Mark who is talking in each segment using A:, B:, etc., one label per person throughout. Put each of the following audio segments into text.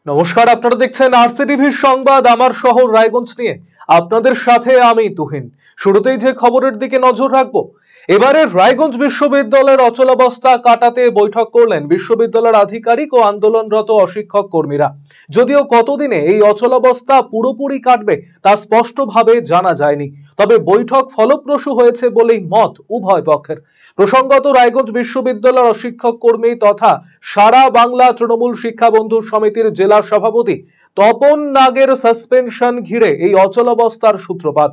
A: নমস্কার, আপনারা দেখছেন আরসিটিভির সংবাদ আমার শহর রায়গঞ্জ নিয়ে। আপনাদের সাথে আমি তুহিন। শুরুতেই যে খবরের দিকে নজর রাখবো, এবারে রায়গঞ্জ বিশ্ববিদ্যালয়ের অচলাবস্থা কাটাতে বৈঠক করলেন বিশ্ববিদ্যালয়ের আধিকারিক ও আন্দোলনরত অশিক্ষক কর্মীরা। যদিও কতদিনে এই অচলাবস্থা পুরোপুরি কাটবে তা স্পষ্টভাবে জানা যায়নি, তবে বৈঠক ফলপ্রসূ হয়েছে বলেই মত উভয় পক্ষের। প্রসঙ্গত, রায়গঞ্জ বিশ্ববিদ্যালয়ের অশিক্ষক কর্মী তথা সারা বাংলা তৃণমূল শিক্ষা বন্ধু সমিতির জেলা সভাপতি তপন নাগের সাসপেনশন ঘিরে এই অচলাবস্থার সূত্রপাত।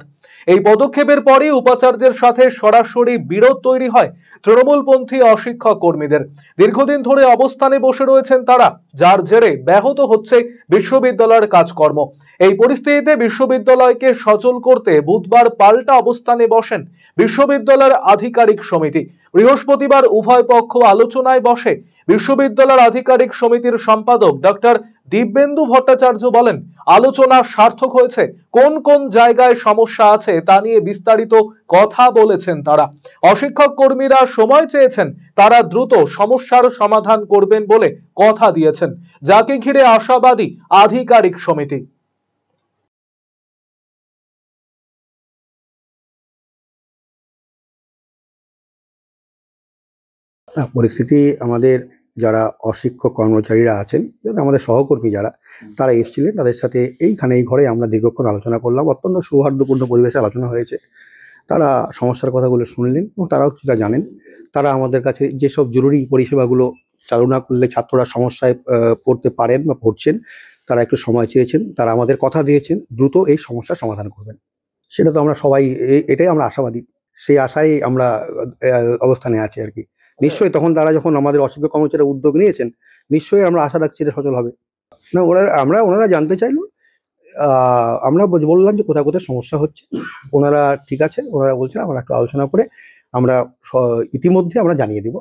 A: এই পদক্ষেপের পরই উপাচার্যের সাথে সরাসরি বিরোধ তৈরি হয় তৃণমূলপন্থী অশিক্ষক কর্মীদের। দীর্ঘদিন ধরে অবস্থানে বসে রয়েছেন তারা, যার জেরে ব্যাহত হচ্ছে বিশ্ববিদ্যালয়ের কাজকর্ম। এই পরিস্থিতিতে বিশ্ববিদ্যালয়কে সচল করতে বুধবার পাল্টা অবস্থানে বসেন বিশ্ববিদ্যালয়ের আধিকারিক সমিতি। বৃহস্পতিবার উভয় পক্ষ আলোচনায় বসে। বিশ্ববিদ্যালয়ের আধিকারিক সমিতির সম্পাদক ডক্টর দিব্যেন্দু ভট্টাচার্য বলেন, আলোচনা সার্থক হয়েছে। কোন কোন জায়গায় সমস্যা আছে তা নিয়ে বিস্তারিত কথা বলেছেন তারা। অশিক্ষক কর্মীরা সময় চেয়েছেন, তারা দ্রুত সমস্যার সমাধান করবেন বলে কথা দিয়েছেন, যাকে ঘিরে আশাবাদী আধিকারিক সমিতি।
B: পরিস্থিতি আমাদের যারা অশিক্ষক কর্মচারীরা আছেন, আমাদের সহকর্মী যারা, তারা এসেছিলেন। তাদের সাথে এইখানে এই ঘরে আমরা দীর্ঘক্ষণ আলোচনা করলাম। অত্যন্ত সৌহার্দ্যপূর্ণ পরিবেশে আলোচনা হয়েছে। তারা সমস্যার কথাগুলো শুনলেন এবং তারাও কিছুটা জানেন। তারা আমাদের কাছে যেসব জরুরি পরিষেবাগুলো চালু না করলে ছাত্ররা সমস্যায় পড়তে পারেন বা পড়ছেন, তারা একটু সময় চেয়েছেন। তারা আমাদের কথা দিয়েছেন দ্রুত এই সমস্যার সমাধান করবেন। সেটা তো আমরা সবাই এটাই আমরা আশাবাদী। সেই আশায় আমরা অবস্থানে আছি আর কি। নিশ্চয়ই তখন তারা যখন আমাদের অশিক্ষক কর্মচারীরা উদ্যোগ নিয়েছেন, নিশ্চয়ই আমরা আশা রাখছি এটা সচল হবে। না, ওনারা জানতে চাইলো। আমরা বললাম যে কোথায় কোথায় সমস্যা হচ্ছে। ওনারা ঠিক আছে, ওনারা বলছেন আমরা একটু আলোচনা করে আমরা ইতিমধ্যে আমরা জানিয়ে দিব।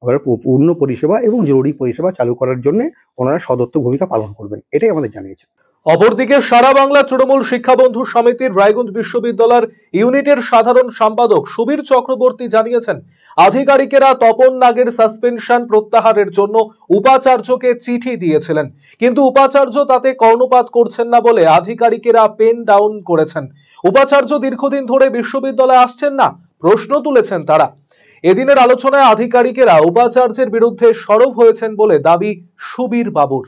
B: আমরা পূর্ণ পরিষেবা এবং জরুরি পরিষেবা চালু করার জন্য ওনারা সদর্থক ভূমিকা পালন করবেন, এটাই আমাদের জানিয়েছেন।
A: অপরদিকে সারা বাংলা তৃণমূল শিক্ষা বন্ধু সমিতির রায়গঞ্জ বিশ্ববিদ্যালয়ের ইউনিটের সাধারণ সম্পাদক সুবীর চক্রবর্তী জানিয়েছেন, আধিকারিকেরা তপন নাগের সাসপেনশন প্রত্যাহারের জন্য উপাচার্যকে চিঠি দিয়েছিলেন, কিন্তু উপাচার্য তাতে কর্ণপাত করছেন না বলে আধিকারিকেরা পেন ডাউন করেছেন। উপাচার্য দীর্ঘদিন ধরে বিশ্ববিদ্যালয়ে আসছেন না, প্রশ্ন তুলেছেন তারা। এদিনের আলোচনায় আধিকারিকেরা উপাচার্যের বিরুদ্ধে সরব হয়েছেন বলে দাবি সুবীর বাবুর।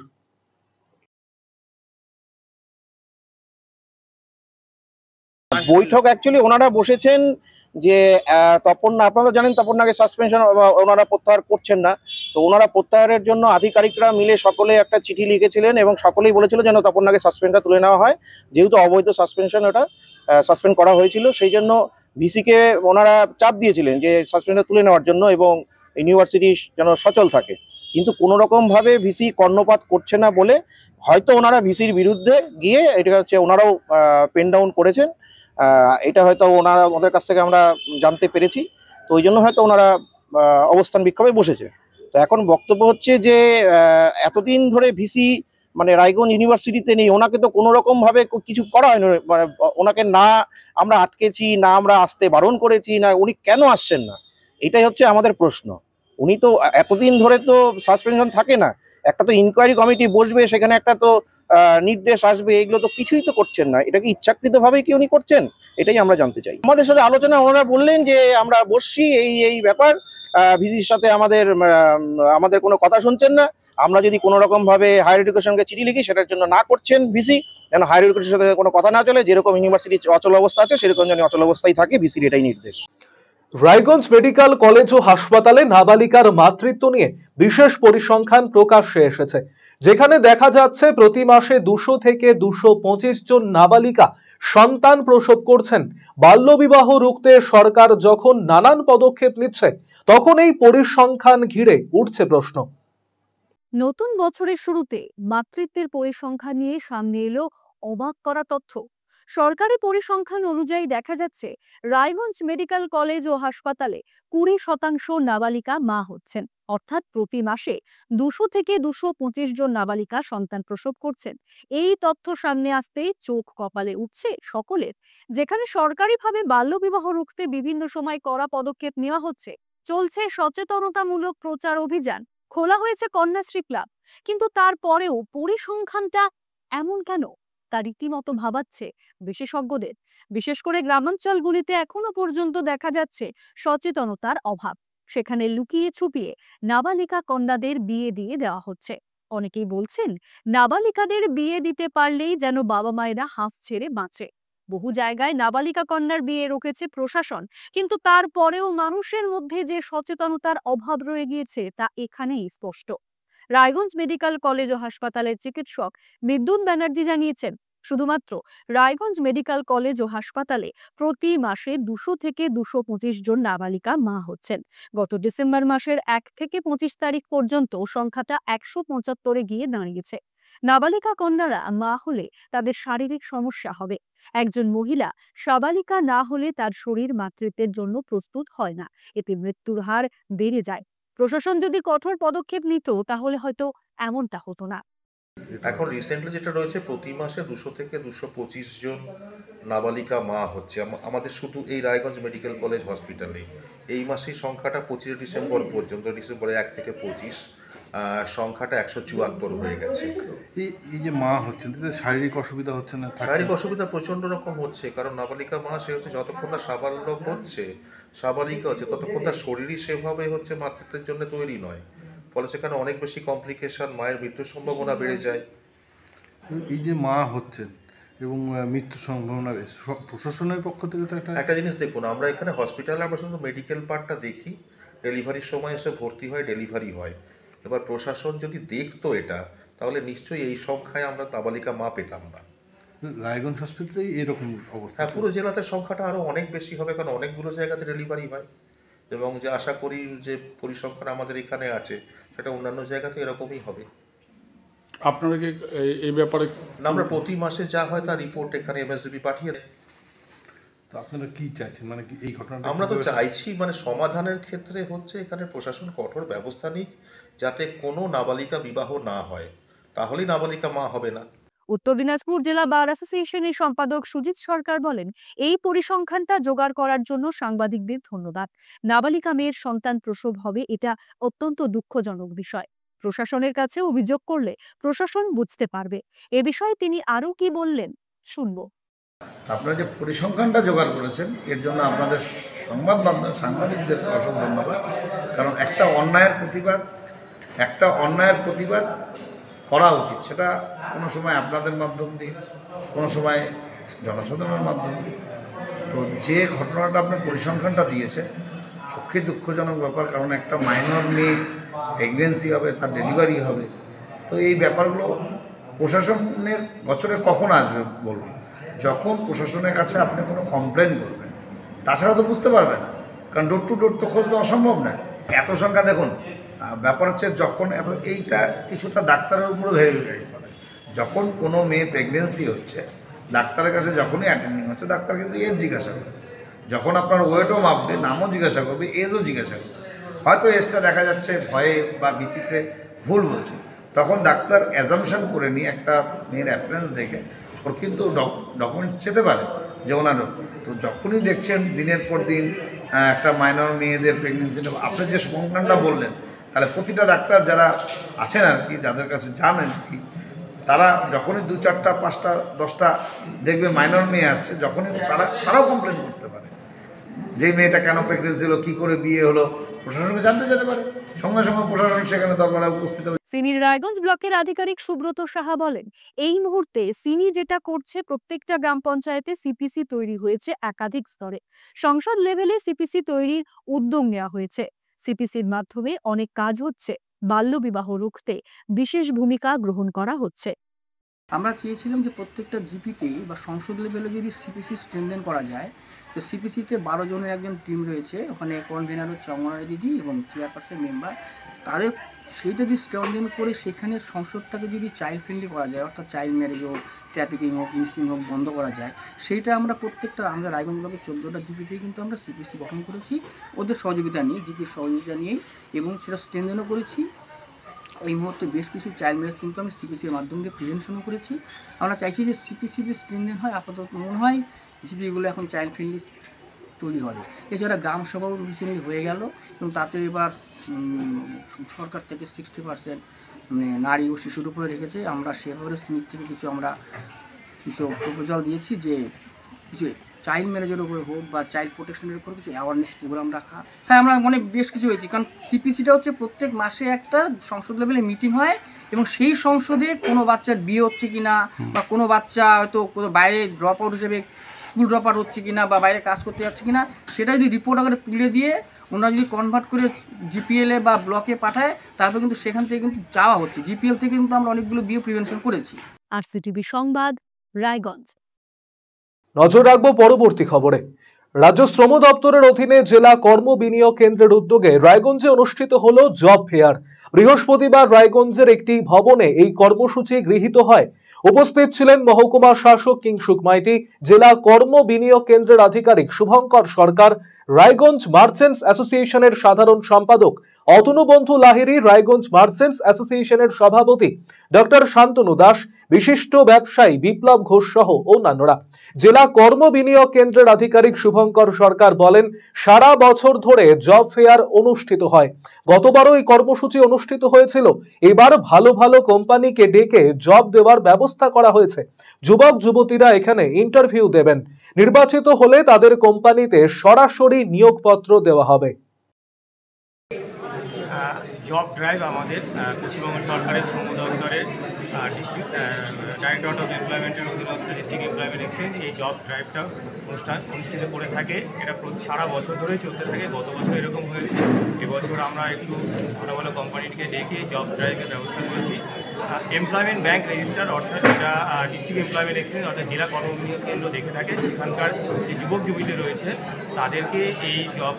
C: বৈঠক অ্যাকচুয়ালি ওনারা বসেছেন যে আপনারা জানেন তপন সাসপেনশন ওনারা প্রত্যাহার করছেন না। তো ওনারা প্রত্যাহারের জন্য আধিকারিকরা মিলে সকলে একটা চিঠি লিখেছিলেন এবং সকলেই বলেছিল যেন তপন সাসপেনশনটা তুলে নেওয়া হয়, যেহেতু অবৈধ সাসপেনশন ওটা সাসপেন্ড করা হয়েছিল। সেই জন্য ভিসিকে ওনারা চাপ দিয়েছিলেন যে সাসপেনশনটা তুলে নেওয়ার জন্য এবং ইউনিভার্সিটি যেন সচল থাকে। কিন্তু কোনো রকমভাবে ভিসি কর্ণপাত করছে না বলে হয়তো ওনারা ভিসির বিরুদ্ধে গিয়ে এটা হচ্ছে ওনারাও পেন ডাউন করেছেন। এটা হয়তো ওনাদের কাছ থেকে আমরা জানতে পেরেছি। তো ওই জন্য হয়তো ওনারা অবস্থান বিক্ষোভে বসেছে। তো এখন বক্তব্য হচ্ছে যে এতদিন ধরে ভিসি মানে রায়গঞ্জ ইউনিভার্সিটিতে নেই, ওনাকে তো কোনো রকমভাবে কিছু করা হয়নি। মানে ওনাকে না আমরা আটকেছি, না আমরা আসতে বারণ করেছি, না উনি কেন আসছেন না, এটাই হচ্ছে আমাদের প্রশ্ন। উনি তো এতদিন ধরে তো সাসপেনশন থাকে না, একটা তো ইনকোয়ারি কমিটি বসবে, সেখানে একটা তো নির্দেশ আসবে, এগুলো তো কিছুই তো করছেন না। এটা কি ইচ্ছাকৃতভাবেই কি উনি করছেন, এটাই আমরা জানতে চাই। আমাদের সাথে আলোচনা ওনারা বললেন যে আমরা বসছি, এই ব্যাপার ভিসির সাথে আমাদের কোনো কথা শুনছেন না। আমরা যদি কোনো রকমভাবে হায়ার এডুকেশনকে চিঠি লিখি, সেটার জন্য না করছেন ভিসি, যেন হায়ার এডুকেশনের সাথে কোনো কথা না চলে, যেরকম ইউনিভার্সিটি অচল অবস্থা আছে সেরকম যেন অচল অবস্থায় থাকে, ভিসির এটাই নির্দেশ।
A: রায়গঞ্জ মেডিকেল কলেজ ও হাসপাতালে নাবালিকার মাতৃত্ব নিয়ে বিশেষ পরিসংখ্যান প্রকাশ্যে এসেছে, যেখানে দেখা যাচ্ছে প্রতি মাসে 200 থেকে 225 জন নাবালিকা সন্তান প্রসব করছেন। বাল্যবিবাহ রুখতে সরকার যখন নানান পদক্ষেপ নিচ্ছে, তখন এই পরিসংখ্যান ঘিরে উঠছে প্রশ্ন।
D: নতুন বছরের শুরুতে মাতৃত্বের পরিসংখ্যান নিয়ে সামনে এলো অবাক করা তথ্য। সরকারি পরিসংখ্যান অনুযায়ী দেখা যাচ্ছে রায়গঞ্জ মেডিকেল কলেজ ও হাসপাতালে 20% নাবালিকা মা হচ্ছেন, অর্থাৎ প্রতি মাসে 200 থেকে 225 জন নাবালিকা সন্তান প্রসব করছেন। এই তথ্য সামনে আসতেই চোখ কপালে উঠছে সকলের। যেখানে সরকারিভাবে বাল্যবিবাহ রুখতে বিভিন্ন সময় কড়া পদক্ষেপ নেওয়া হচ্ছে, চলছে সচেতনতামূলক প্রচার অভিযান, খোলা হয়েছে কন্যাশ্রী ক্লাব, কিন্তু তারপরেও পরিসংখ্যানটা এমন কেন তা রীতিমতো ভাবাচ্ছে বিশেষজ্ঞদের। বিশেষ করে গ্রামাঞ্চলগুলিতে এখনো পর্যন্ত দেখা যাচ্ছে সচেতনতার অভাব। সেখানে লুকিয়ে ছুপিয়ে নাবালিকা কন্যাদের বিয়ে দিয়ে দেওয়া হচ্ছে। অনেকেই বলছেন, নাবালিকাদের বিয়ে দিতে পারলেই যেন বাবা মায়েরা হাঁফ ছেড়ে বাঁচে। বহু জায়গায় নাবালিকা কন্যার বিয়ে রোকেছে প্রশাসন, কিন্তু তারপরেও মানুষের মধ্যে যে সচেতনতার অভাব রয়ে গিয়েছে তা এখানেই স্পষ্ট। রায়গঞ্জ মেডিকেল কলেজ ও হাসপাতালের চিকিৎসক বিদ্যুৎ ব্যানার্জি জানিয়েছেন, শুধুমাত্র রায়গঞ্জ মেডিকেল কলেজ ও হাসপাতালে প্রতি মাসে 200 থেকে 225 জন নাবালিকা মা হচ্ছেন। গত ডিসেম্বর মাসের 1 থেকে 25 তারিখ পর্যন্ত সংখ্যাটা 175-এ গিয়ে দাঁড়িয়েছে। নাবালিকা কন্যারা মা হলে তাদের শারীরিক সমস্যা হবে। একজন মহিলা সাবালিকা না হলে তার শরীর মাতৃত্বের জন্য প্রস্তুত হয় না, এতে মৃত্যুর হার বেড়ে যায়। প্রশাসন যদি কঠোর পদক্ষেপ নিত তাহলে হয়তো এমনটা হতো না।
E: এখন রিসেন্টলি যেটা রয়েছে, প্রতি মাসে 200 থেকে 225 জন নাবালিকা মা হচ্ছে আমাদের শুধু এই রায়গঞ্জ মেডিকেল কলেজ হসপিটালে। এই মাসেই সংখ্যাটা 25 ডিসেম্বর পর্যন্ত, ডিসেম্বরে 1 থেকে 25 সংখ্যাটা 174 হয়ে গেছে।
F: এই যে মা হচ্ছেন তাতে শারীরিক অসুবিধা হচ্ছে না?
E: শারীরিক অসুবিধা প্রচণ্ড রকম হচ্ছে, কারণ নাবালিকা মা সে হচ্ছে যতক্ষণ না সাবালক হচ্ছে, সাবালিকা হচ্ছে, ততক্ষণ তার শরীরই সেভাবে হচ্ছে মাতৃত্বের জন্য তৈরি নয়। ফলে সেখানে অনেক বেশি কমপ্লিকেশন, মায়ের মৃত্যুর সম্ভাবনা বেড়ে যায়।
F: এই যে মা হচ্ছেন এবং মৃত্যুর সম্ভাবনা, প্রশাসনের পক্ষ থেকে তো
E: একটা জিনিস দেখুন, আমরা এখানে হসপিটালে আমরা শুধু মেডিকেল পার্টটা দেখি, ডেলিভারির সময় এসে ভর্তি হয়, ডেলিভারি হয়। এবার প্রশাসন যদি দেখতো এটা, তাহলে নিশ্চয়ই এই সংখ্যায় আমরা নাবালিকা মা পেতাম না।
F: রায়গঞ্জ হসপিটালেই এরকম অবস্থা?
E: হ্যাঁ, পুরো জেলাতে সংখ্যাটা আরও অনেক বেশি হবে, কারণ অনেকগুলো জায়গাতে ডেলিভারি হয়, এবং যে আশা করি যে পরিসংখ্যান আমাদের এখানে আছে সেটা অন্যান্য জায়গাতে এরকমই হবে।
G: আপনারা কি এই ব্যাপারে
E: না, আমরা প্রতি মাসে যা হয় তার রিপোর্ট এখানে এমএসডিবি পাঠিয়ে দেয়।
F: তো আপনারা কি চাইছেন, মানে কি এই ঘটনাটা?
E: আমরা তো চাইছি মানে সমাধানের ক্ষেত্রে হচ্ছে এখানে প্রশাসন কঠোর ব্যবস্থা নিক, যাতে কোনো নাবালিকা বিবাহ না হয়, তাহলেই নাবালিকা মা হবে না।
D: উত্তর দিনাজপুর জেলা বার অ্যাসোসিয়েশনের সম্পাদক সুজিত সরকার বলেন, এই পরিসংখ্যানটা জোগাড় করার জন্য সাংবাদিকদের ধন্যবাদ। নাবালিকা মেয়ের সন্তান প্রসব হবে, এটা অত্যন্ত দুঃখজনক বিষয়। প্রশাসনের কাছে অভিযোগ করলে প্রশাসন বুঝতে পারবে। এ বিষয়ে তিনি আরো কি বললেন শুনবো।
H: আপনারা যে পরিসংখ্যানটা জোগাড় করেছেন এর জন্য আপনাদের সাংবাদিকদেরকে অসংখ্য ধন্যবাদ। কারণ একটা অন্যায়ের প্রতিবাদ করা উচিত, সেটা কোনো সময় আপনাদের মাধ্যম দিয়ে, কোনো সময় জনসাধারণের মাধ্যম দিয়ে। তো যে ঘটনাটা আপনার পরিসংখ্যানটা দিয়েছে সত্যি দুঃখজনক ব্যাপার, কারণ একটা মাইনর মেয়ে প্রেগনেন্সি হবে, তার ডেলিভারি হবে। তো এই ব্যাপারগুলো প্রশাসনের বছরে কখন আসবে বলুন? যখন প্রশাসনের কাছে আপনি কোনো কমপ্লেন করবেন, তাছাড়া তো বুঝতে পারবে না, কারণ ডোর টু ডোর তো খোঁজ দেওয়া অসম্ভব না। এত সংখ্যা দেখুন, ব্যাপার হচ্ছে যখন এইটা কিছুটা ডাক্তারের উপরও ভেরিফাই করে। যখন কোনো মেয়ে প্রেগনেন্সি হচ্ছে, ডাক্তারের কাছে যখনই অ্যাটেন্ডিং হচ্ছে, ডাক্তার কিন্তু এজ জিজ্ঞাসা করে। যখন আপনার ওয়েটও মাপবে, নামও জিজ্ঞাসা করবে, এজও জিজ্ঞাসা করবে। হয়তো এজটা দেখা যাচ্ছে ভয়ে বা ভীতিতে ভুল বলছে, তখন ডাক্তার অ্যাজামশন করে নিয়ে একটা মেয়ের অ্যাপিয়ারেন্স দেখে ওর কিন্তু ডকুমেন্টস চেতে পারে যে ওনারও। তো যখনই দেখছেন দিনের পর দিন একটা মাইনর মেয়েদের প্রেগনেন্সিটা, আপনি যে সংখ্যানটা বললেন, তাহলে প্রতিটা ডাক্তার যারা আছেন আর কি, যাদের কাছে জানেন কি, তারা যখনই 2, 4, 5, 10টা দেখবে মাইনর মেয়ে আসছে, যখনই তারাও কমপ্লেন করতে পারে যে মেয়েটা কেন প্রেগনেন্সি হলো, কী করে বিয়ে হলো, প্রশাসনকে জানতে যেতে পারে। সঙ্গে সঙ্গে প্রশাসন সেখানে দরবারে উপস্থিত হবে।
D: সিনির রায়গঞ্জ ব্লকের আধিকারিক সুব্রত সাহা বলেন, এই মুহূর্তে সিনি যেটা করছে, প্রত্যেকটা গ্রাম পঞ্চায়েতে সিপিসি তৈরি হয়েছে একাধিক স্তরে। সংসদ লেভেলে সিপিসি তৈরির উদ্যোগ নেওয়া হয়েছে। সিপিসির মাধ্যমে অনেক কাজ হচ্ছে। বাল্যবিবাহ রুখতে বিশেষ ভূমিকা গ্রহণ করা হচ্ছে।
I: আমরা চেয়েছিলাম যে প্রত্যেকটা জিপিতে বা সংসদ লেভেলে যদি সিপিসি স্ট্রেনথেন করা যায়, তো সিপিসিতে 12 জনের একজন টিম রয়েছে, ওখানে কনভেনার হচ্ছে অঙ্গনারী দিদি এবং চেয়ারপারসন মেম্বার। তাদের সেই যদি স্ট্রেনথেন করে সেখানে সংসদটাকে যদি চাইল্ড ফ্রেন্ডলি করা যায়, অর্থাৎ চাইল্ড ম্যারেজ হোক, ট্রাফিকিং হোক, মিসিং হোক বন্ধ করা যায়, সেইটা আমরা প্রত্যেকটা আমাদের রায়গঞ্জ ব্লকের 14টা জিপিতেই কিন্তু আমরা সিপিসি গঠন করেছি, ওদের সহযোগিতা নিয়ে, জিপির সহযোগিতা নিয়েই, এবং সেটা স্ট্রেনথেনও করেছি। এই মুহূর্তে বেশ কিছু চাইল্ড ম্যারেজ কিন্তু আমি সিপিসির মাধ্যম দিয়ে প্রিভেনশনও করেছি। আমরা চাইছি যে সিপিসি যে স্ট্রেনথেন হয়, আপাতত মনে হয় জিপিগুলো এখন চাইল্ড ফ্রেন্ডলি তৈরি হবে। এছাড়া গ্রাম সভাও রিসেন্টলি হয়ে গেল এবং তাতে এবার সরকার থেকে 60% মানে নারী ও শিশুর উপরে রেখেছে। আমরা সেভাবে সিমিট থেকে কিছু প্রপোজাল দিয়েছি যে কিছু চাইল্ড ম্যারেজের উপরে হোক বা চাইল্ড প্রোটেকশনের উপর কিছু অ্যাওয়ারনেস প্রোগ্রাম রাখা। হ্যাঁ, আমরা মানে বেশ কিছু হয়েছি, কারণ সিপিসিটা হচ্ছে প্রত্যেক মাসে একটা সংসদ লেভেলে মিটিং হয় এবং সেই সংসদে কোনো বাচ্চার বিয়ে হচ্ছে কি না বা কোনো বাচ্চা হয়তো কোনো বাইরে ড্রপ আউট হিসেবে স্কুল ড্রপ আউট হচ্ছে কি না বা বাইরে কাজ করতে যাচ্ছে কি না, সেটা যদি রিপোর্ট আকারে তুলে দিয়ে ওনারা যদি কনভার্ট করে জিপিএলে বা ব্লকে পাঠায়, তারপর কিন্তু সেখান থেকে কিন্তু যাওয়া হচ্ছে। জিপিএল থেকে কিন্তু আমরা অনেকগুলো বিয়ে প্রিভেনশন করেছি।
D: আরসিটিভি সংবাদ, রায়গঞ্জ।
A: নজর রাখবো পরবর্তী খবরে। রাজ্য শ্রম দপ্তরের অধীনে জেলা কর্ম বিনিয়োগ কেন্দ্রের উদ্যোগে রায়গঞ্জে অনুষ্ঠিত হলো জব ফেয়ার। বৃহস্পতিবার রায়গঞ্জের একটি ভবনে এই কর্মসূচি গৃহীত হয়। উপস্থিত ছিলেন মহকুমা শাসক কিংসুক মাইতি, জেলা কর্ম বিনিয়োগ কেন্দ্রের আধিকারিক শুভঙ্কর সরকার, রায়গঞ্জ মার্চেন্টস অ্যাসোসিয়েশনের সাধারণ সম্পাদক অতনু বন্ধু লাহিড়ী, রায়গঞ্জ মার্চেন্টস অ্যাসোসিয়েশনের সভাপতি ডক্টর শান্তনু দাস, বিশিষ্ট ব্যবসায়ী বিপ্লব ঘোষ সহ অন্যান্যরা। জেলা কর্ম বিনিয়োগ কেন্দ্রের আধিকারিক শুভঙ্কর সরকার বলেন, সারা বছর ধরে জব ফেয়ার অনুষ্ঠিত হয়। গতবারও এই কর্মসূচি অনুষ্ঠিত হয়েছিল। এবার ভালো ভালো কোম্পানিকে ডেকে জব দেওয়ার ব্যবস্থা করা হয়েছে। যুবক যুবতীরা এখানে ইন্টারভিউ দেবেন। নির্বাচিত হলে তাদের কোম্পানিতে সরাসরি নিয়োগপত্র দেওয়া হবে।
J: জব ড্রাইভ আমাদের পশ্চিমবঙ্গ সরকারের শ্রম দপ্তরের ডিস্ট্রিক্ট ডাইরেক্টরেট অফ এমপ্লয়মেন্টের অধীনস্থ ডিস্ট্রিক্ট এমপ্লয়মেন্ট এক্সচেঞ্জ এই জব ড্রাইভটা অনুষ্ঠিত করে থাকে। এটা সারা বছর ধরে চলতে থাকে। গত বছর এরকম হয়েছে। এবছর আমরা একটু ভালো ভালো কোম্পানিকে ডেকে জব ড্রাইভের ব্যবস্থা করেছি। এমপ্লয়মেন্ট ব্যাংক রেজিস্টার, অর্থাৎ এটা ডিস্ট্রিক্ট এমপ্লয়মেন্ট এক্সচেঞ্জ অর্থাৎ জেলা কর্মবিনিয়োগ কেন্দ্র দেখে থাকে। সেখানকার যে যুবক যুবতী রয়েছে তাদেরকে এই জব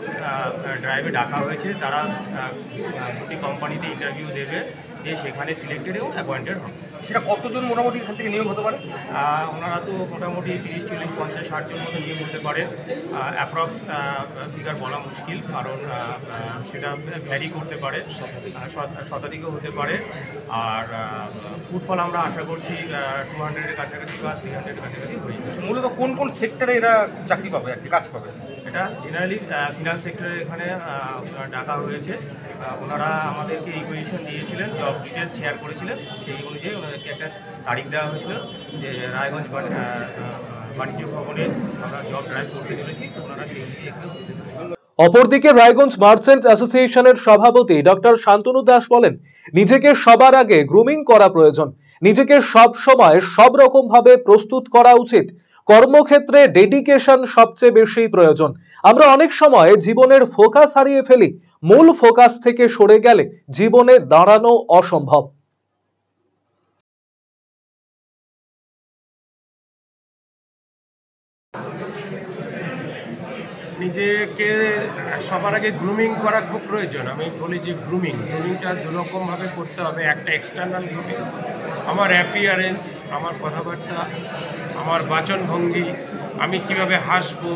J: ড্রাইভে ডাকা হয়েছে। তারা দুটি কোম্পানিতে ইন্টারভিউ দেবে, দিয়ে সেখানে সিলেক্টেড এবং অ্যাপয়েন্টেড হবে।
C: সেটা কতজন মোটামুটি এখান থেকে নিয়োগ হতে পারে?
J: ওনারা তো মোটামুটি 30, 40, 50, 60 জন মতো নিয়োগ হতে পারে। অ্যাপ্রক্স ফিগার বলা মুশকিল, কারণ সেটা ভ্যারি করতে পারে, শতাধিকও হতে পারে। আর ফুটফল আমরা আশা করছি 200-এর কাছাকাছি বা 300-এর কাছাকাছি হয়ে যাবে।
C: মূলত কোন কোন সেক্টরে এরা চাকরি পাবে আর কি, কাজ পাবে?
J: এটা জেনারেলি ফিনান্স সেক্টরে এখানে ডাকা হয়েছে। ওনারা আমাদেরকে ইকুয়েশন দিয়েছিলেন, জব ডিটেলস শেয়ার করেছিলেন। সেই অনুযায়ী ওনাদেরকে একটা তারিখ দেওয়া হয়েছিল যে রায়গঞ্জ বাণিজ্য ভবনে আমরা জব ড্রাইভ করতে চলেছি। তো ওনারা সেই অনুযায়ী এখানে উপস্থিত হয়েছেন।
A: অপরদিকে রায়গঞ্জ মার্চেন্ট অ্যাসোসিয়েশনের সভাপতি ডক্টর শান্তনু দাস বলেন, নিজেকে সবার আগে গ্রুমিং করা প্রয়োজন। নিজেকে সব সময় সব রকম ভাবে প্রস্তুত করা উচিত। কর্মক্ষেত্রে ডেডিকেশন সবচেয়ে বেশি প্রয়োজন। আমরা অনেক সময় জীবনের ফোকাস হারিয়ে ফেলি। মূল ফোকাস থেকে সরে গেলে জীবনে দাঁড়ানো অসম্ভব।
K: নিজেকে সবার আগে গ্রুমিং করা খুব প্রয়োজন। আমি বলি যে গ্রুমিংটা দুরকমভাবে করতে হবে। একটা এক্সটার্নাল গ্রুমিং, আমার অ্যাপিয়ারেন্স, আমার কথাবার্তা, আমার বাচনভঙ্গি, আমি কিভাবে হাসবো,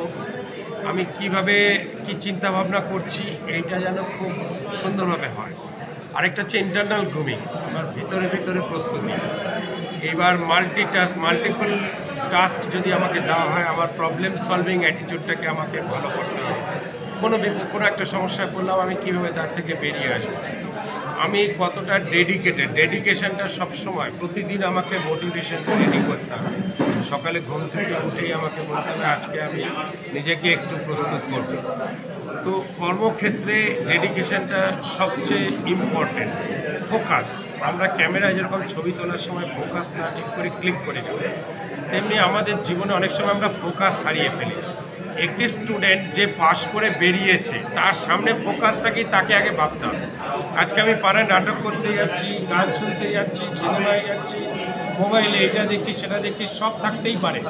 K: আমি কিভাবে কি চিন্তা ভাবনা করছি, এইটা যেন খুব সুন্দরভাবে হয়। আরেকটা হচ্ছে ইন্টারনাল গ্রুমিং, আমার ভিতরে প্রস্তুতি। এইবার মাল্টিপল টাস্ক যদি আমাকে দেওয়া হয়, আমার প্রবলেম সলভিং অ্যাটিটিউডটাকে আমাকে ভালো করতে হবে। কোনো একটা সমস্যা করলাম, আমি কীভাবে তার থেকে বেরিয়ে আসবো, আমি কতটা ডেডিকেশনটা সবসময় প্রতিদিন আমাকে মোটিভেশন রেডি করতে হবে। সকালে ঘুম থেকে উঠেই আমাকে বলতে হবে আজকে আমি নিজেকে একটু প্রস্তুত করব। তো কর্মক্ষেত্রে ডেডিকেশনটা সবচেয়ে ইম্পর্টেন্ট। ফোকাস, আমরা ক্যামেরায় যেরকম ছবি তোলার সময় ফোকাস না ঠিক করে ক্লিক করে ফেলি, তেমনি আমাদের জীবনে অনেক সময় আমরা ফোকাস হারিয়ে ফেলি। একটি স্টুডেন্ট যে পাশ করে বেরিয়েছে, তার সামনে ফোকাসটাকেই তাকে আগে ভাবতে হবে। আজকে আমি পাড়ায় নাটক করতে যাচ্ছি, গান শুনতে যাচ্ছি, সিনেমায় যাচ্ছি, মোবাইলে এটা দেখছি সেটা দেখছি, সব থাকতেই পারে,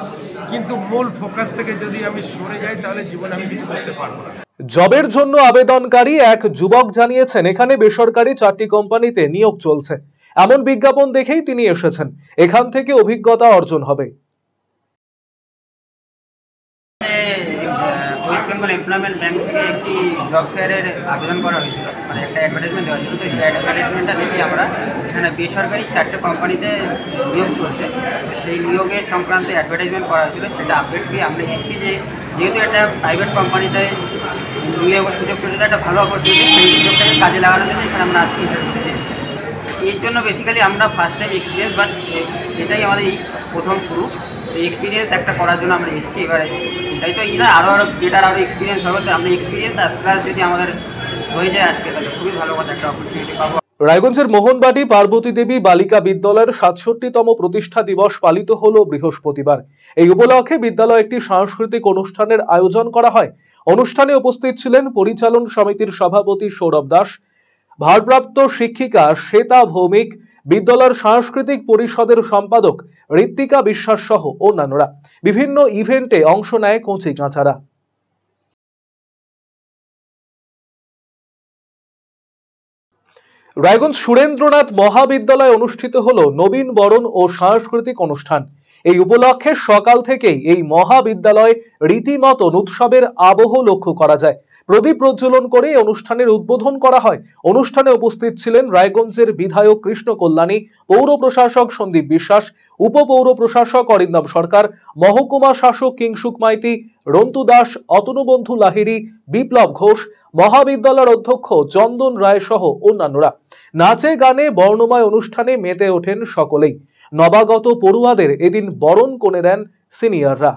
K: কিন্তু মূল ফোকাস থেকে যদি আমি সরে যাই তাহলে জীবনে আমি কিছু করতে পারবো না।
A: জবের জন্য আবেদনকারী এক যুবক জানিয়েছেন, এখানে বেসরকারি 4টি কোম্পানিতে নিয়োগ চলছে। এমন বিজ্ঞাপন দেখেই তিনি এসেছেন। এখান থেকে অভিজ্ঞতা অর্জন হবে।
L: ওয়েস্ট বেঙ্গল এমপ্লয়মেন্ট ব্যাংক থেকে একটি জব ফেয়ারের আবেদন করা হয়েছিল, মানে একটা অ্যাডভার্টাইজমেন্ট দেওয়া ছিল। তো সেই অ্যাডভার্টাইজমেন্টটা দেখে আমরা এখানে বেসরকারি 4টে কোম্পানিতে নিয়োগ চলছে, সেই নিয়োগের সংক্রান্ত অ্যাডভার্টাইজমেন্ট করা হয়েছিল। সেটা আপডেট পেয়ে আমরা এসেছি যে যেহেতু একটা প্রাইভেট কোম্পানিতে নিয়োগ সুযোগ সুবিধা একটা ভালো অপরচুনিটি, সেই সুযোগটাকে কাজে লাগানোর জন্য এখানে আমরা আজকে ইন্টারভিউ দিতে এসেছি। এর জন্য বেসিক্যালি আমরা ফার্স্ট টাইম এক্সপিরিয়েন্স, বাট এটাই আমাদের এই প্রথম শুরু। এই এক্সপিরিয়েন্স একটা করার জন্য আমরা এসেছি। এবারে এটাই তো না, আরও বেটার আরও এক্সপিরিয়েন্স হবে। তো আমরা এক্সপিরিয়েন্স প্লাস যদি আমাদের হয়ে যায় আজকে, তাহলে খুবই ভালো কথা, একটা অপরচুনিটি পাবো।
A: রায়গঞ্জের মোহনবাটি পার্বতী দেবী বালিকা বিদ্যালয়ের 67তম প্রতিষ্ঠা দিবস পালিত হলো বৃহস্পতিবার। এই উপলক্ষে বিদ্যালয়ে একটি সাংস্কৃতিক অনুষ্ঠানের আয়োজন করা হয়। অনুষ্ঠানে উপস্থিত ছিলেন পরিচালন সমিতির সভাপতি সৌরভ দাস, ভারপ্রাপ্ত শিক্ষিকা শ্বেতা ভৌমিক, বিদ্যালয়ের সাংস্কৃতিক পরিষদের সম্পাদক ঋত্বিকা বিশ্বাস সহ অন্যান্যরা। বিভিন্ন ইভেন্টে অংশ নেয় কচি কাঁচারা। রায়গঞ্জ সুরেন্দ্রনাথ মহাবিদ্যালয়ে অনুষ্ঠিত হলো নবীন বরণ ও সাংস্কৃতিক অনুষ্ঠান। এই উপলক্ষে সকাল থেকেই এই মহাবিদ্যালয়ে রীতিমতো উৎসবের আবহ লক্ষ্য করা যায়। প্রদীপ প্রজ্বলন করে অনুষ্ঠানের উদ্বোধন করা হয়। অনুষ্ঠানে উপস্থিত ছিলেন রায়গঞ্জের বিধায়ক কৃষ্ণ কল্যাণী, পৌর প্রশাসক সন্দীপ বিশ্বাস, উপপৌর প্রশাসক অরিন্দম সরকার, মহকুমা শাসক কিংসুক মাইতি, রন্তু দাস, অতনুবন্ধু লাহিড়ী, বিপ্লব ঘোষ, মহাবিদ্যালয়ের অধ্যক্ষ চন্দন রায় সহ অন্যান্যরা। নাচে গানে বর্ণময় অনুষ্ঠানে মেতে ওঠেন সকলেই। নবাগত পড়ুয়াদের এদিন বরণ করে নেন সিনিয়ররা।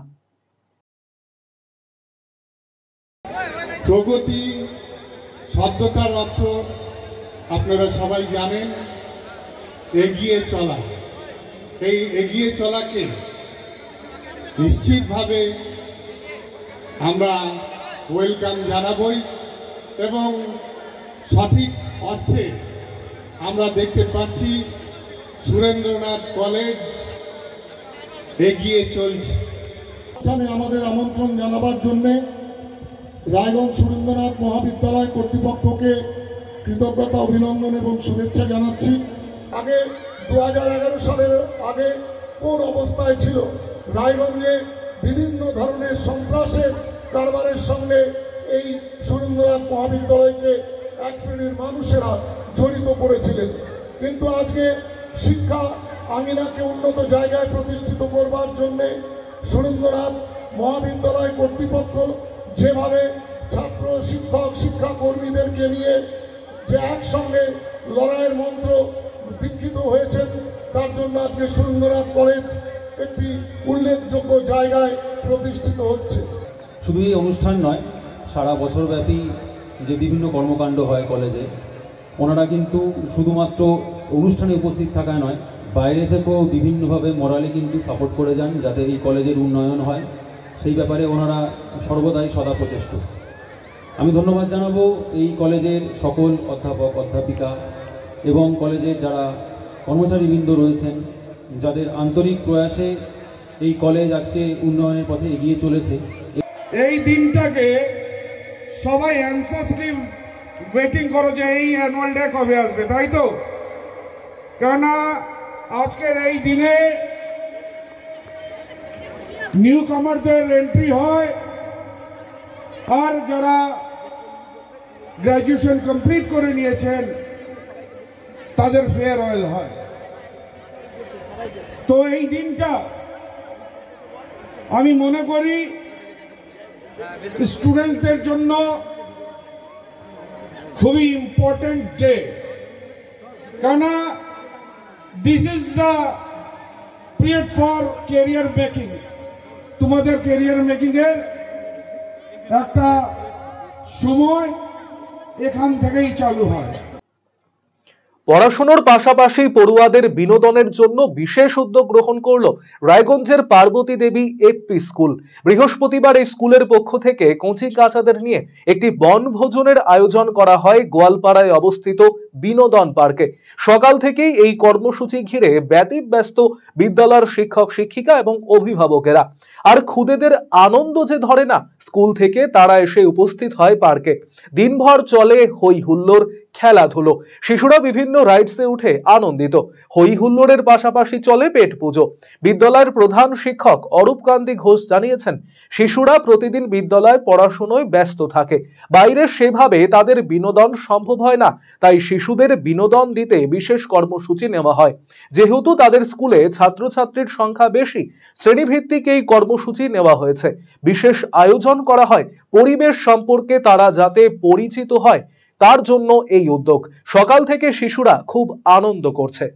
M: প্রগতি শব্দটার অর্থ আপনারা সবাই জানেন, এগিয়ে চলা। এই এগিয়ে চলাকে নিশ্চিতভাবে আমরা ওয়েলকাম জানাবই এবং সঠিক অর্থে আমরা দেখতে পাচ্ছি সুরেন্দ্রনাথ কলেজ এগিয়ে চলছে।
N: এখানে আমাদের আমন্ত্রণ জানাবার জন্যে রায়গঞ্জ সুরেন্দ্রনাথ মহাবিদ্যালয় কর্তৃপক্ষকে কৃতজ্ঞতা, অভিনন্দন এবং শুভেচ্ছা জানাচ্ছি। আগে 2011 সালের আগে কোন অবস্থায় ছিল? রায়গঞ্জে বিভিন্ন ধরনের সন্ত্রাসের কারবারের সঙ্গে এই সুরেন্দ্রনাথ মহাবিদ্যালয়কে এক শ্রেণীর মানুষেরা জড়িত করেছিলেন। কিন্তু আজকে শিক্ষা আঙিনাকে উন্নত জায়গায় প্রতিষ্ঠিত করবার জন্যে সুরেন্দ্রনাথ মহাবিদ্যালয় কর্তৃপক্ষ যেভাবে ছাত্র, শিক্ষক, শিক্ষাকর্মীদেরকে নিয়ে যে একসঙ্গে লড়াইয়ের মন্ত্র দীক্ষিত হয়েছেন, তার জন্য আজকে সুরেন্দ্রনাথ কলেজ একটি উল্লেখযোগ্য জায়গায় প্রতিষ্ঠিত হচ্ছে।
O: শুধু এই অনুষ্ঠান নয়, সারা বছরব্যাপী যে বিভিন্ন কর্মকাণ্ড হয় কলেজে, ওনারা কিন্তু শুধুমাত্র অনুষ্ঠানে উপস্থিত থাকা নয়, বাইরে থেকেও বিভিন্নভাবে মরালি কিন্তু সাপোর্ট করে যান যাতে এই কলেজের উন্নয়ন হয়। সেই ব্যাপারে ওনারা সর্বদাই সদা প্রচেষ্ট। আমি ধন্যবাদ জানাবো এই কলেজের সকল অধ্যাপক, অধ্যাপিকা এবং কলেজের যারা কর্মচারীবৃন্দ রয়েছেন, যাদের আন্তরিক প্রয়াসে এই কলেজ আজকে উন্নয়নের পথে এগিয়ে চলেছে।
P: এই দিনটাকে সবাই অ্যানসাসলি ওয়েটিং করো যে এই অ্যানুয়াল ডে কবে আসবে, তাই তো? কেননা আজকের এই দিনে নিউ কামারদের এন্ট্রি হয়, আর যারা গ্র্যাজুয়েশন কমপ্লিট করে নিয়েছেন তাদের ফেয়ারওয়েল হয়। তো এই দিনটা আমি মনে করি স্টুডেন্টসদের জন্য খুবই ইম্পর্টেন্ট ডে, কেননা this is the period for career making. তোমাদের ক্যারিয়ার মেকিং এর একটা সময় এখান থেকেই চালু হয়।
A: পড়াশোনার পাশাপাশি পড়ুয়াদের বিনোদনের জন্য বিশেষ উদ্যোগ গ্রহণ করলো রায়গঞ্জের পার্বতী দেবী এপি স্কুল। বৃহস্পতিবার এই স্কুলের পক্ষ থেকে কচি কাঁচাদের নিয়ে একটি বনভোজনের আয়োজন করা হয় গোয়ালপাড়ায় অবস্থিত বিনোদন পার্কে। সকাল থেকেই এই কর্মসূচি ঘিরে ব্যতিব্যস্ত বিদ্যালয়ের শিক্ষক, শিক্ষিকা এবং অভিভাবকেরা। আর খুদেদের আনন্দ যে ধরে না, স্কুল থেকে তারা এসে উপস্থিত হয় পার্কে। দিনভর চলে হই হুল্লোড়, খেলাধুলো, শিশুরা বিভিন্ন রাইডসে উঠে আনন্দিত, হই হুল্লোড়ের পাশাপাশি চলে পেট পুজো। বিদ্যালয়ের প্রধান শিক্ষক অরূপকান্তি ঘোষ জানিয়েছেন, শিশুরা প্রতিদিন বিদ্যালয়ে পড়াশোনায় ব্যস্ত থাকে, বাইরে সেভাবে তাদের বিনোদন সম্ভব হয় না, তাই শিশুদের বিনোদন দিতে বিশেষ কর্মসূচি নেওয়া হয়। যেহেতু তাদের স্কুলে ছাত্রছাত্রীর সংখ্যা বেশি, শ্রেণীভিত্তিক এই কর্মসূচি নেওয়া হয়েছে। বিশেষ আয়োজন করা হয় পরিবেশ সম্পর্কে তারা যাতে পরিচিত হয়, তার জন্য এই উদ্যোগ। সকাল থেকে শিশুরা খুব আনন্দ করছে।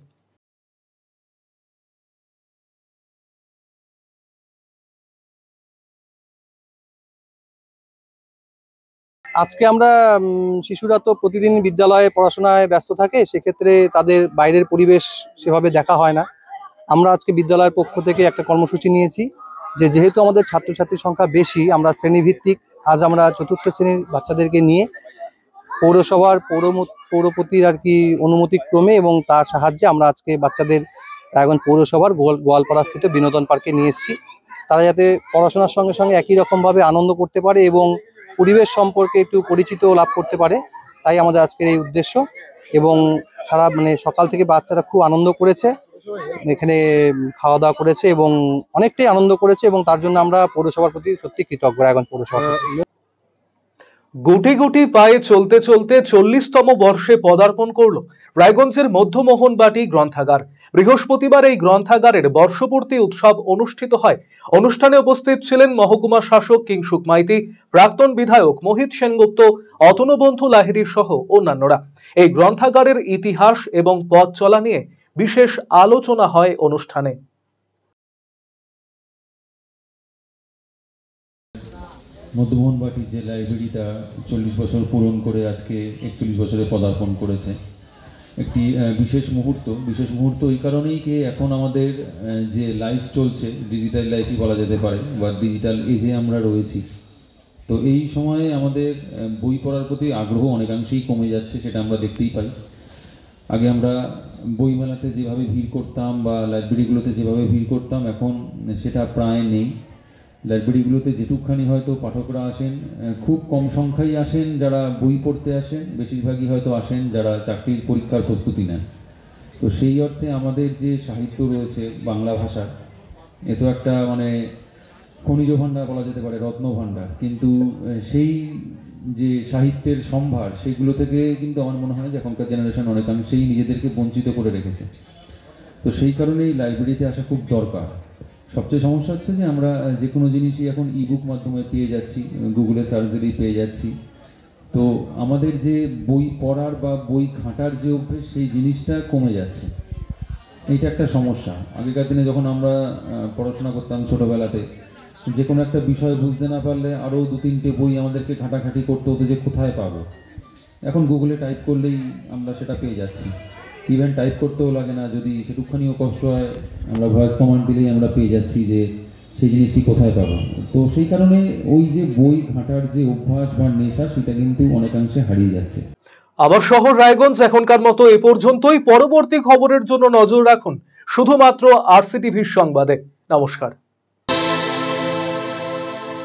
Q: আজকে আমরা শিশুরা তো প্রতিদিন বিদ্যালয়ে পড়াশোনায় ব্যস্ত থাকে, সেক্ষেত্রে তাদের বাইরের পরিবেশ সেভাবে দেখা হয় না। আমরা আজকে বিদ্যালয়ের পক্ষ থেকে একটা কর্মসূচি নিয়েছি যে যেহেতু আমাদের ছাত্রছাত্রীর সংখ্যা বেশি, আমরা শ্রেণীভিত্তিক আজ আমরা চতুর্থ শ্রেণীর বাচ্চাদেরকে নিয়ে পৌরসভার পৌরপতির আর কি অনুমতিক্রমে এবং তার সাহায্যে আমরা আজকে বাচ্চাদের রায়গঞ্জ পৌরসভার গোয়ালপাড়াস্থিত বিনোদন পার্কে নিয়ে এসেছি। তারা যাতে পড়াশোনার সঙ্গে সঙ্গে একই রকমভাবে আনন্দ করতে পারে এবং পরিবেশ সম্পর্কে একটু পরিচিত লাভ করতে পারে, তাই আমাদের আজকের এই উদ্দেশ্য। এবং সারা সকাল থেকে বাচ্চারা খুব আনন্দ করেছে, এখানে খাওয়া দাওয়া করেছে এবং অনেকটাই আনন্দ করেছে, এবং তার জন্য আমরা পৌরসভার প্রতি সত্যি কৃতজ্ঞ। রায়গঞ্জ পৌরসভা
A: গুটি গুটি পায়ে চলতে চলতে 40তম বর্ষে পদার্পণ করল রায়গঞ্জের মধ্যমোহনবাটি গ্রন্থাগার। বৃহস্পতিবার এই গ্রন্থাগারের বর্ষপূর্তি উৎসব অনুষ্ঠিত হয়। অনুষ্ঠানে উপস্থিত ছিলেন মহকুমা শাসক কিংসুক মাইতি, প্রাক্তন বিধায়ক মোহিত সেনগুপ্ত, অতনুবন্ধু লাহিড়ী সহ অন্যান্যরা। এই গ্রন্থাগারের ইতিহাস এবং পথ চলা নিয়ে বিশেষ আলোচনা হয় অনুষ্ঠানে।
O: মধ্যমোহনবাটি যে লাইব্রেরিটা 40 বছর পূরণ করে আজকে 41 বছরে পদার্পণ করেছে, একটি বিশেষ মুহূর্ত এই কারণেই যে এখন আমাদের যে লাইফ চলছে, ডিজিটাল লাইফই বলা যেতে পারে, বা ডিজিটাল এজে আমরা রয়েছি। তো এই সময়ে আমাদের বই পড়ার প্রতি আগ্রহ অনেকাংশেই কমে যাচ্ছে, সেটা আমরা দেখতেই পাই। আগে আমরা বইমেলাতে যেভাবে ভিড় করতাম বা লাইব্রেরিগুলোতে যেভাবে ভিড় করতাম, এখন সেটা প্রায় নেই। লাইব্রেরিগুলোতে যেটুকখানি হয়তো পাঠকরা আসেন, খুব কম সংখ্যাই আসেন যারা বই পড়তে আসেন, বেশিরভাগই হয়তো আসেন যারা চাকরির পরীক্ষার প্রস্তুতি নেন। তো সেই অর্থে আমাদের যে সাহিত্য রয়েছে বাংলা ভাষার, এ তো একটা খনিজ ভাণ্ডার বলা যেতে পারে, রত্ন ভাণ্ডার, কিন্তু সেই যে সাহিত্যের সম্ভার, সেগুলো থেকে কিন্তু আমার মনে হয় যে এখনকার জেনারেশন অনেকাংশেই নিজেদেরকে বঞ্চিত করে রেখেছে। তো সেই কারণেই লাইব্রেরিতে আসা খুব দরকার। সবচেয়ে সমস্যা হচ্ছে যে আমরা যে কোনো জিনিসই এখন ইবুক মাধ্যমে পেয়ে যাচ্ছি, গুগলে সার্চ দিলেই পেয়ে যাচ্ছি। তো আমাদের যে বই পড়ার বা বই ঘাঁটার যে অভ্যেস, সেই জিনিসটা কমে যাচ্ছে। এইটা একটা সমস্যা। আগেকার দিনে যখন আমরা পড়াশোনা করতাম ছোটোবেলাতে, যে কোনো একটা বিষয় বুঝতে না পারলে আরও 2-3টে বই আমাদেরকে ঘাঁটাঘাঁটি করতে হতো যে কোথায় পাবো। এখন গুগলে টাইপ করলেই আমরা সেটা পেয়ে যাচ্ছি, ইভেন টাইপ করতেও লাগে না, যদি সেটুকখানিও কষ্ট হয় আমরা ভয়েস কমান্ড দিলেই আমরা পেয়ে যাচ্ছি যে সেই জিনিসটি কোথায় পাবো। তো সেই কারণে ওই যে বই ঘাঁটার যে অভ্যাস বা নেশা, সেটা কিন্তু অনেকাংশে হারিয়ে যাচ্ছে।
A: আমার শহর রায়গঞ্জ এখনকার মতো এ পর্যন্তই। পরবর্তী খবরের জন্য নজর রাখুন শুধুমাত্র RCTVর সংবাদে। নমস্কার।